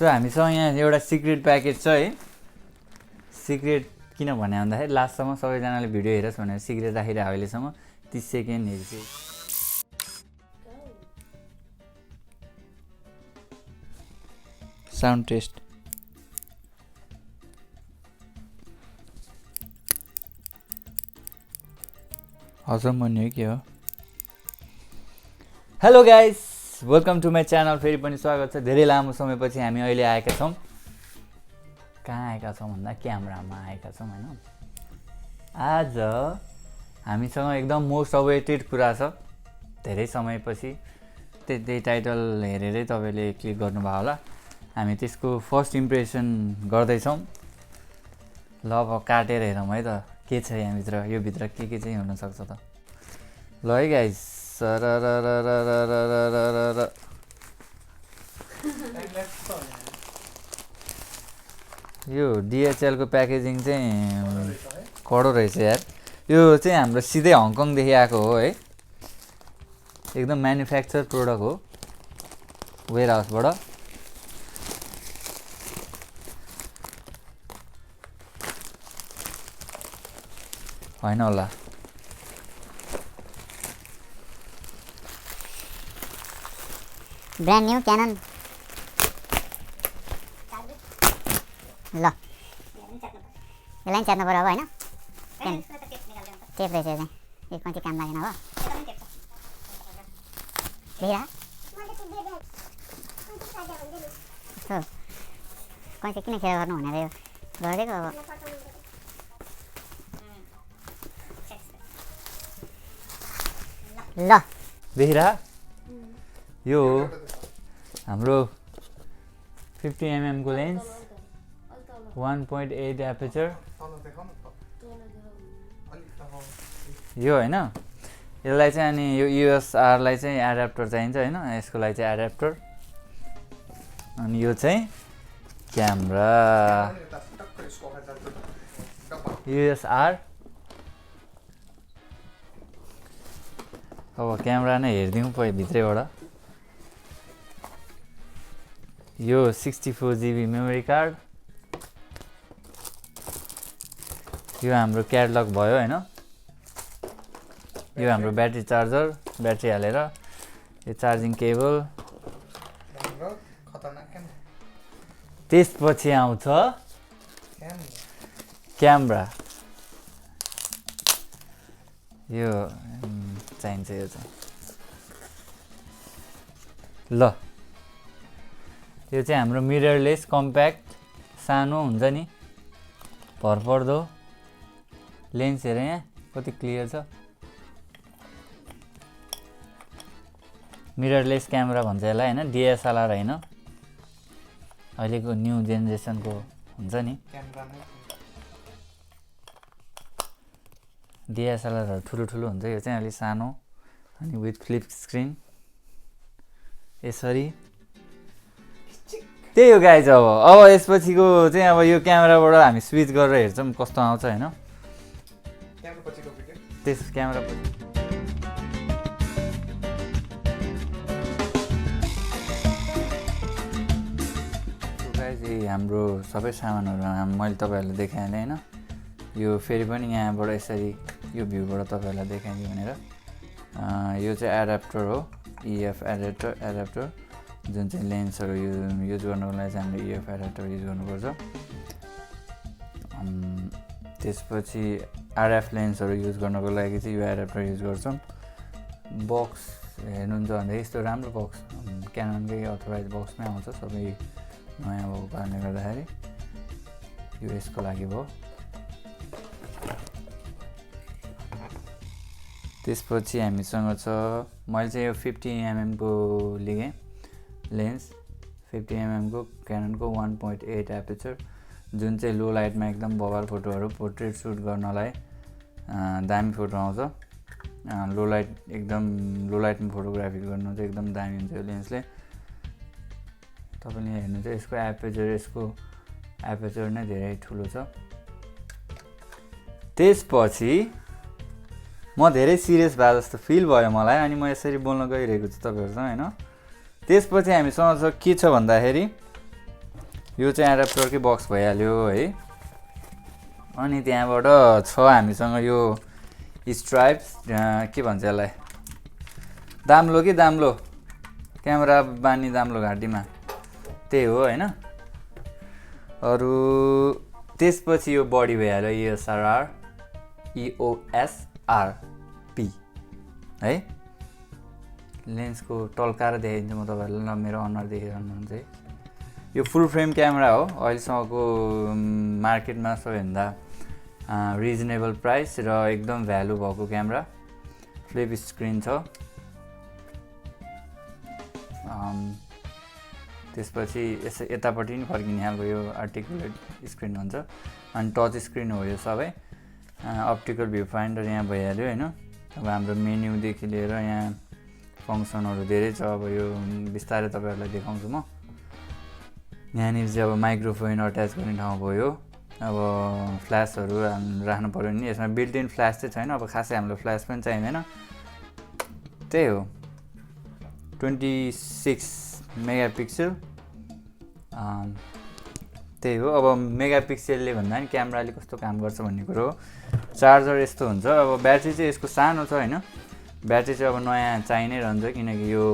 So हामीसँग यहाँ एउटा सिक्रेट प्याकेज छ है। सिक्रेट किन भने भन्दाखेरि लास्टसम्म सबैजनाले भिडियो हेरोस् भनेर सिक्रेट राखिरहेको अहिलेसम्म 30 सेकेन्ड हेर्छु। Sound test. हजम भन्ने हो के हो? Hello guys, welcome to my channel. फेरि पनि स्वागत छ। धेरै लामो समयपछि हामी अहिले आएका छौँ। कहाँ आएका छौँ भन्दा क्यामेरामा आएका छौँ होइन। आज हामीसँग एकदम मोस्ट अवेटेड कुरा छ। धेरै समयपछि त्यही टाइटल हेरेरै तपाईँले क्लिक गर्नुभयो होला। हामी त्यसको फर्स्ट इम्प्रेसन गर्दैछौँ। ल अब काटेर हेरौँ है त के छ यहाँभित्र। यो भित्र के चाहिँ हुनसक्छ त। ल है गाइस, यो DHL को प्याकेजिङ चाहिँ कडो रहेछ यार। यो चाहिँ हाम्रो सिधै हङकङदेखि आएको हो है। एकदम म्यानुफ्याक्चर प्रोडक्ट हो वेयर हाउसबाट। होइन होला। ब्रान्ड न्यू canon ल यसलाई च्यात्नु पर्यो अब होइन। टेप रहेछ चाहिँ यो कति काम लागेन हो। कैसे किन खेर गर्नु भनेर यो गरिदिएको। अब ल देखिरह यो हाम्रो 50 mm को लेन्स 1.8 एपर्चर यो होइन। यसलाई चाहिँ अनि यो EOS R लाई चाहिँ एडाप्टर चाहिन्छ होइन। यसको लागि चाहिँ एडाप्टर। अनि यो चाहिँ क्यामेरा EOS R। अब क्यामेरा नै हेरिदिउँ पहिला भित्रैबाट। यो 64 GB मेमोरी कार्ड। यो हाम्रो क्याटलग भयो होइन। यो हाम्रो ब्याट्री चार्जर, ब्याट्री हालेर। यो चार्जिङ केबल। त्यसपछि आउँछ क्यामेरा। यो चाहिन्छ यो चाहिँ। ल यो चाहिँ हाम्रो मिररलेस कम्प्याक्ट सानो हुन्छ नि भरपर्दो लेन्स। हेर यहाँ कति क्लियर छ। मिररलेस क्यामेरा भन्छ यसलाई होइन। DSLR होइन, अहिलेको न्यू जेनेरेसनको हुन्छ नि DSLRहरू ठुलो हुन्छ। यो चाहिँ अलिक सानो अनि विथ फ्लिप स्क्रिन यसरी। त्यही हो गाइज। अब यसपछिको चाहिँ अब यो क्यामेराबाट हामी स्विच गरेर हेर्छौँ कस्तो आउँछ होइन। त्यस क्यामेरा पछि हाम्रो सबै सामानहरू मैले तपाईँहरूलाई देखाएँ होइन। यो फेरि पनि यहाँबाट यसरी यो भ्यूबाट तपाईँहरूलाई देखाइदिएँ भनेर। यो चाहिँ एडाप्टर हो, EF एडाप्टर जुन चाहिँ लेन्सहरू युज गर्नुको लागि चाहिँ हामीले EF एडाप्टर युज गर्नुपर्छ। त्यसपछि RF लेन्सहरू युज गर्नको लागि चाहिँ यो एडाप्टर युज गर्छौँ। बक्स हेर्नुहुन्छ भने यस्तो राम्रो बक्स क्याननकै अथोराइज बक्समै आउँछ। सबै नयाँ भएको कारणले गर्दाखेरि यो यसको लागि भयो। त्यसपछि हामीसँग छ, मैले चाहिँ यो 50 mm को लिएँ लेन्स। 50 mm को क्याननको 1.8 एपर्चर जुन चाहिँ लो लाइटमा एकदम बबाल फोटोहरू पोर्ट्रेट सुट गर्नलाई दामी फोटो आउँछ। लो लाइटमा फोटोग्राफी गर्नु चाहिँ एकदम दामी हुन्छ यो लेन्सले। तपाईँले हेर्नु चाहिँ यसको एपर्चर नै धेरै ठुलो छ। त्यसपछि म धेरै सिरियस भए जस्तो फिल भयो मलाई अनि म यसरी बोल्न गइरहेको छु तपाईँहरुसँग हैन। त्यसपछि हामीसँग के छ भन्दाखेरि यो चाहिँ एडाप्टरकै बक्स भइहाल्यो है। अनि त्यहाँबाट छ हामीसँग यो स्ट्राइप्स के भन्छ यसलाई, दाम्लो कि दाम्लो क्यामेरा बानी दाम्लो घाँटीमा त्यही हो होइन। अरू त्यसपछि यो बडी भइहाल्यो EOS RP है। लेन्सको टल्काएर देखाइदिन्छु म तपाईँहरूलाई, ल मेरो अनुहार देखिरहनुहुन्छ है। यो फुल फ्रेम क्यामेरा हो, अहिलेसम्मको मार्केटमा सबैभन्दा रिजनेबल प्राइस र एकदम भ्यालु भएको क्यामेरा। फ्लिप स्क्रिन छ। त्यसपछि यसो यतापट्टि नि फर्किने खालको यो आर्टिकुलेट स्क्रिन हुन्छ। अनि टच स्क्रिन हो यो सबै। अप्टिकल भ्यू फाइन्डर यहाँ भइहाल्यो होइन। अब हाम्रो मेन्युदेखि लिएर यहाँ फङ्सनहरू धेरै छ। अब यो बिस्तारै तपाईँहरूलाई देखाउँछु म। यहाँनिर चाहिँ अब माइक्रोफोन अट्याच गर्ने ठाउँ भयो। अब फ्ल्यासहरू राख्नु पऱ्यो नि, यसमा बिल्ट इन फ्ल्यास चाहिँ छैन। अब खासै हाम्रो फ्ल्यास पनि चाहिँदैन, त्यही हो। 26 मेगापिक्सल त्यही हो। अब मेगापिक्सलले भन्दा नि क्यामेराले कस्तो काम गर्छ भन्ने कुरो हो। चार्जर यस्तो हुन्छ। अब ब्याट्री चाहिँ यसको सानो छ होइन। ब्याट्री चाहिँ अब नयाँ चाहिइ नै रहन्छ, किनकि यो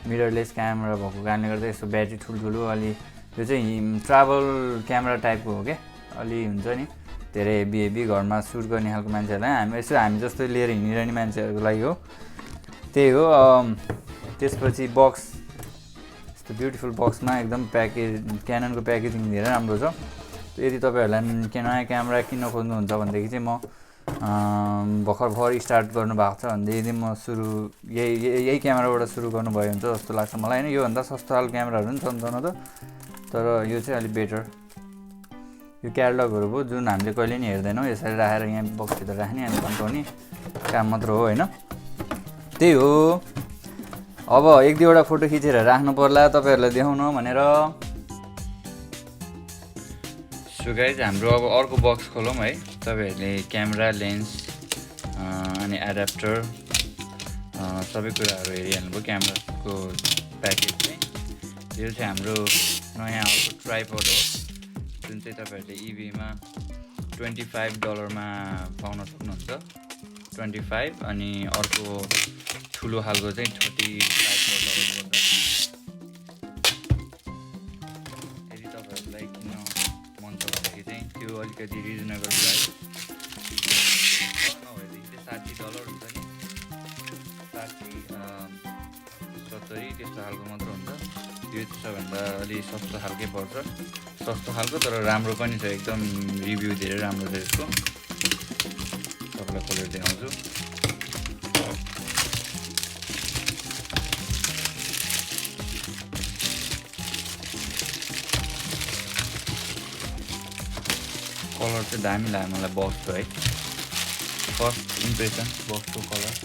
मिररलेस क्यामेरा भएको कारणले गर्दा यस्तो ब्याट्री ठुल्ठुलो अलि यो चाहिँ ट्राभल क्यामेरा टाइपको हो क्या। अलि हुन्छ नि धेरै हेभी घरमा सुट गर्ने खालको मान्छेहरूलाई, हामी जस्तो लिएर हिँडिरहने मान्छेहरूको लागि हो, त्यही हो। त्यसपछि बक्स यस्तो ब्युटिफुल बक्समा एकदम क्याननको प्याकेजिङ धेरै राम्रो छ। यदि तपाईँहरूलाई नयाँ क्यामेरा किन्न खोज्नुहुन्छ भनेदेखि चाहिँ म भर्खर स्टार्ट गर्नुभएको छ भनेदेखि म यही क्यामेराबाट सुरु गर्नुभयो हुन्छ जस्तो लाग्छ मलाई होइन। योभन्दा सस्तो खालको क्यामेराहरू पनि छन् त, तर यो चाहिँ अलिक बेटर। यो क्याटलगहरू भयो जुन हामीले कहिले नि हेर्दैनौँ, यसरी राखेर यहाँ बक्सभित्र राख्ने अनि कन्ट्रोल्ने काम मात्र हो होइन, त्यही हो। अब एक दुईवटा फोटो खिचेर राख्नु पर्ला तपाईँहरूलाई देखाउन भनेर। सो गाइज हाम्रो अब अर्को बक्स खोलौँ है। तपाईँहरूले क्यामेरा, लेन्स अनि एडाप्टर सबै कुराहरू हेरिहाल्नुभयो। क्यामेराको प्याकेज चाहिँ यो चाहिँ हाम्रो नयाँ अर्को ट्राइपड हो, जुन चाहिँ तपाईँहरूले इबेमा $25 पाउन सक्नुहुन्छ। 25 अनि अर्को ठुलो खालको चाहिँ $35 पर्छ। यदि तपाईँहरूलाई किन्न मन छ भनेदेखि चाहिँ त्यो अलिकति रिजनेबल प्राइस नभएदेखि चाहिँ $60 हुन्छ नि, 60-70 त्यस्तो खालको मात्र हुन्छ। यो चाहिँ सबभन्दा अलि सस्तो खालकै पर्छ, सस्तो खालको तर राम्रो पनि छ एकदम। रिभ्यू धेरै राम्रो छ यसको, तपाईँलाई खोलेर देखाउँछु। कलर चाहिँ दामी लाग्यो मलाई बक्सको है। फर्स्ट इम्प्रेसन बक्सको कलर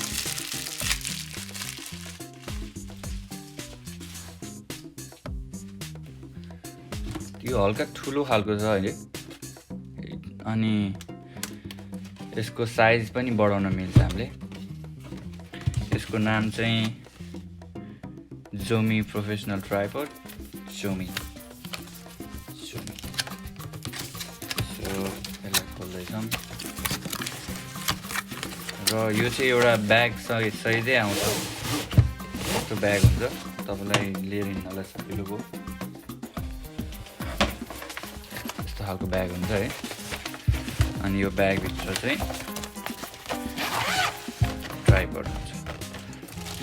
यो हल्का ठुलो खालको छ अहिले। अनि यसको साइज पनि बढाउन मिल्छ हामीले। यसको नाम चाहिँ जोमी प्रोफेसनल ट्राइपड, जोमी। यसलाई खोल्दैछौँ र यो चाहिँ एउटा ब्याग सहितै आउँछ। यस्तो ब्याग हुन्छ, तपाईँलाई लिएर हिँड्नलाई सजिलो भयो। यस्तो खालको ब्याग हुन्छ है। अनि यो ब्यागभित्र चाहिँ ट्राइपड हुन्छ।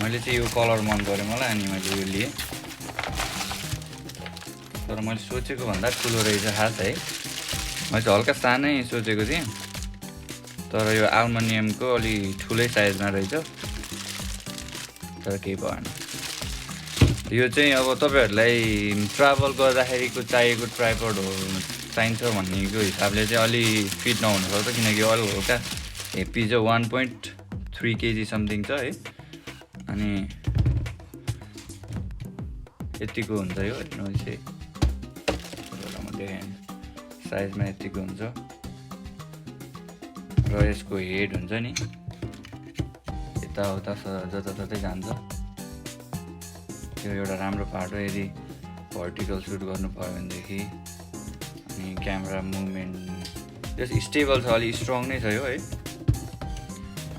मैले चाहिँ यो कलर मन पऱ्यो मलाई, अनि मैले यो लिएँ। तर मैले सोचेको भन्दा ठुलो रहेछ खास है। मैले चाहिँ हल्का सानै सोचेको थिएँ, तर यो एल्युमिनियमको अलि ठुलै साइजमा रहेछ, तर केही भएन। यो चाहिँ अब तपाईँहरूलाई ट्राभल गर्दाखेरिको चाहिएको ट्राइपड हो चाहिन्छ भन्नेको हिसाबले चाहिँ अलि फिट नहुनसक्छ, किनकि अलि हल्का हेप्पी चाहिँ 1.3 kg समथिङ छ है। अनि यतिको हुन्छ यो नोइज चाहिँ, म देखाएँ साइजमा यतिको हुन्छ। र यसको हेड हुन्छ नि यताउता जताततै जान्छ। त्यो एउटा राम्रो पार्ट हो। यदि भर्टिकल सुट गर्नु पर्यो भनेदेखि अनि क्यामेरा मुभमेन्ट जस स्टेबल छ, अलिक स्ट्रङ नै छ यो है।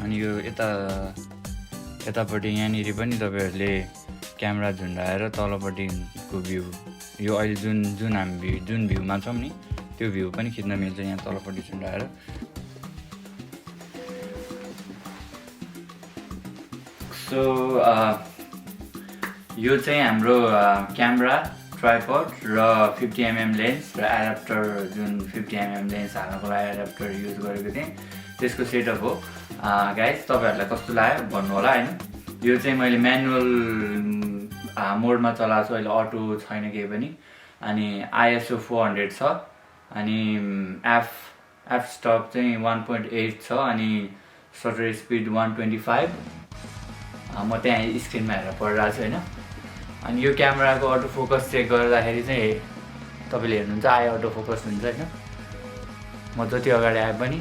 अनि यो यतापट्टि यहाँनिर पनि तपाईँहरूले क्यामेरा झुन्डाएर तलपट्टिको भ्यू, यो अहिले जुन भ्यूमा छौँ नि त्यो भ्यू पनि खिच्न मिल्छ यहाँ तलपट्टि झुन्डाएर। सो यो चाहिँ हाम्रो क्यामेरा, ट्राइपड र 50mm लेन्स र एडाप्टर, जुन 50mm लेन्स हाल्नको लागि एडाप्टर युज गरेको थिएँ त्यसको सेटअप हो। गाइस तपाईँहरूलाई कस्तो लाग्यो भन्नु होला होइन। यो चाहिँ मैले म्यानुअल मोडमा चलाएको छु अहिले, अटो छैन केही पनि। अनि ISO 400 छ अनि एफ स्टप चाहिँ 1.8 छ अनि सटर स्पिड 125। म त्यहाँ स्क्रिनमा हेरेर पढिरहेको छु होइन। अनि यो क्यामेराको अटो फोकस चेक गर्दाखेरि चाहिँ तपाईँले हेर्नुहुन्छ आयो अटो फोकस हुन्छ होइन। म जति अगाडि आए पनि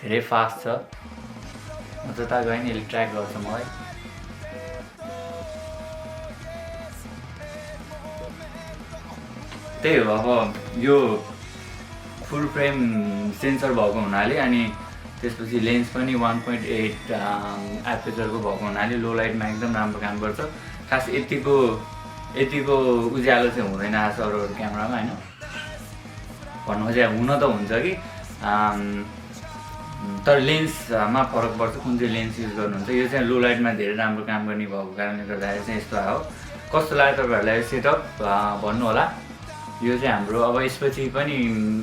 धेरै फास्ट छ। म जता गएँ नि यसले ट्र्याक गर्छ मलाई। त्यही हो, अब यो फुल फ्रेम सेन्सर भएको हुनाले अनि त्यसपछि लेन्स पनि 1.8 एपेचरको भएको हुनाले लो लाइटमा एकदम राम्रो काम गर्छ। खास यतिको उज्यालो चाहिँ हुँदैन अरू क्यामेरामा होइन। भन्नु चाहिँ हुन त हुन्छ कि तर लेन्समा फरक पर्छ कुन चाहिँ लेन्स युज गर्नुहुन्छ। यो चाहिँ लो लाइटमा धेरै राम्रो काम गर्ने भएको कारणले गर्दाखेरि चाहिँ यस्तो आयो। कस्तो लाग्यो तपाईँहरूलाई यो सेटअप भन्नु होला। यो चाहिँ हाम्रो अब यसपछि पनि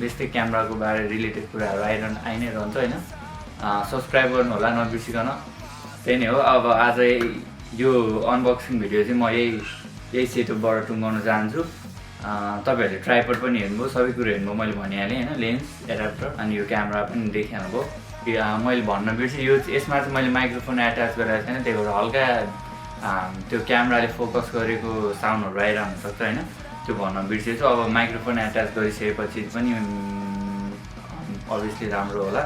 यस्तै क्यामेराको बारे रिलेटेड कुराहरू आइ नै रहन्छ होइन। सब्सक्राइब गर्नु होला नबिर्सिकन। त्यही नै हो। अब आज यो अनबक्सिङ भिडियो चाहिँ म यही सेटअपबाट टुङ्गाउन चाहन्छु। तपाईँहरूले ट्राइपड पनि हेर्नुभयो, सबै कुरो हेर्नुभयो, मैले भनिहालेँ होइन। लेन्स, एडाप्टर अनि यो क्यामेरा पनि देखिहाल्नुभयो। मैले भन्न बिर्सेँ यसमा चाहिँ मैले माइक्रोफोन एट्याच गरेको छैन, त्यही भएर हल्का त्यो क्यामेराले फोकस गरेको साउन्डहरू आइरहनु सक्छ होइन। त्यो भन्न बिर्सेछु। अब माइक्रोफोन एट्याच गरिसकेपछि पनि अभियसली राम्रो होला।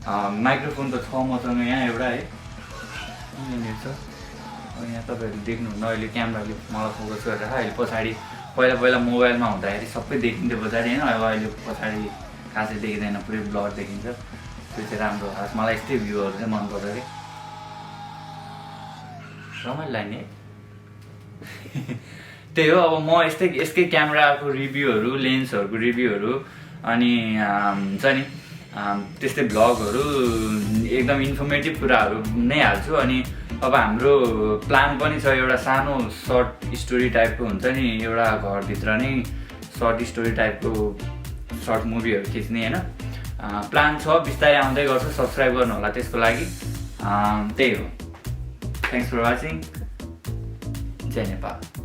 माइक्रोफोन त छ मसँग यहाँ एउटा है, यहाँनिर छ। यहाँ तपाईँहरूले देख्नुहुन्न अहिले क्यामेराले मलाई फोकस गरेर अहिले पछाडि पहिला मोबाइलमा हुँदाखेरि सबै देखिन्थ्यो पछाडि होइन। अब अहिले पछाडि खासै देखिँदैन, पुरै ब्लर देखिन्छ। त्यो चाहिँ राम्रो हो। खास मलाई यस्तै भ्यूहरू चाहिँ मनपर्छ कि रमाइलो लाग्ने। त्यही हो। अब म यसकै क्यामेराको रिभ्यूहरू, लेन्सहरूको रिभ्यूहरू अनि हुन्छ नि त्यस्तै भ्लगहरू एकदम इन्फर्मेटिभ कुराहरू नै हाल्छु। अनि अब हाम्रो प्लान पनि छ एउटा सानो सर्ट स्टोरी टाइपको हुन्छ नि, एउटा घरभित्र नै सर्ट स्टोरी टाइपको सर्ट मुभीहरू खिच्ने होइन प्लान छ। बिस्तारै आउँदै गर्छ। सब्सक्राइब गर्नु होला त्यसको लागि। त्यही हो। Thanks for watching. जय नेपाल।